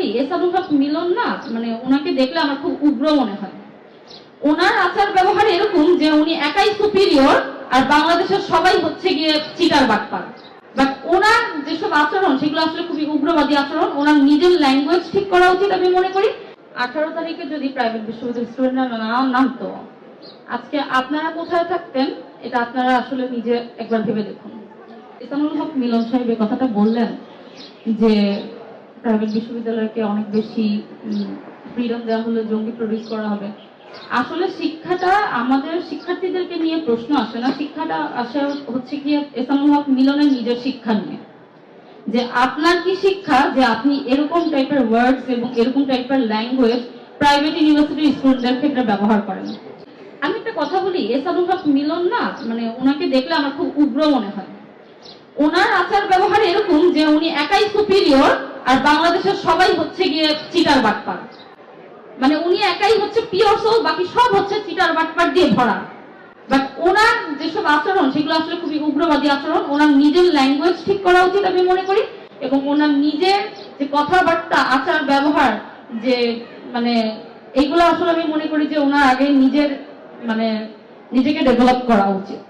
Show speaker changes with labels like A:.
A: বলি, এসানুল হক মিলন না, মানে ওনাকে দেখলে আমার খুব উগ্র মনে হয়। ওনার আচার ব্যবহার এরকম যে উনি একাই সুপিরিয়র আর বাংলাদেশের সবাই হচ্ছে গিয়ে চিটার বাটপার। বাট ওনার যেসব আচরণ সেগুলো আসলে খুবই উগ্রবাদী আচরণ। ওনার নিজের ল্যাঙ্গুয়েজ ঠিক করা উচিত আমি মনে করি। 18 তারিখে যদি প্রাইভেট বিশ্ববিদ্যালয়ের স্টুডেন্টরা না নামতো, আজকে আপনারা কোথায় থাকতেন এটা আপনারা আসলে নিজে একবার ভেবে দেখুন। এসানুল হক মিলন সাহেব এই কথাটা বললেন যে প্রাইভেট বিশ্ববিদ্যালয়কে অনেক বেশি ফ্রিডম দেওয়া হলে জঙ্গি প্রডিউস করা হবে। আসলে শিক্ষাটা আমাদের শিক্ষার্থীদেরকে নিয়ে প্রশ্ন আসে না, শিক্ষাটা আসে হচ্ছে কি এসানুল হক মিলনের নিজের শিক্ষা নিয়ে। যে আপনার কি শিক্ষা যে আপনি এরকম টাইপের ওয়ার্ডস এবং এরকম টাইপের ল্যাঙ্গুয়েজ প্রাইভেট ইউনিভার্সিটির স্টুডেন্টদের ক্ষেত্রে ব্যবহার করেন। আমি একটা কথা বলি, এসানুল হক মিলন না, মানে ওনাকে দেখলে আমার খুব উগ্র মনে হয়। ওনার আচার ব্যবহার এরকম যে উনি একাই সুপিরিয়র আর বাংলাদেশের সবাই হচ্ছে গিয়ে চিটার বাটপার। মানে উনি একাই হচ্ছে পিওর সোল, বাকি সব হচ্ছে চিটার বাটপার দিয়ে ভরা। বাট ওনার যেসব আচরণ সেগুলো আসলে খুবই উগ্রবাদী আচরণ। ওনার নিজের ল্যাঙ্গুয়েজ ঠিক করা উচিত আমি মনে করি, এবং ওনার নিজের যে কথাবার্তা আচার ব্যবহার যে মানে এইগুলো আসলে আমি মনে করি যে ওনার আগে নিজের মানে নিজেকে ডেভেলপ করা উচিত।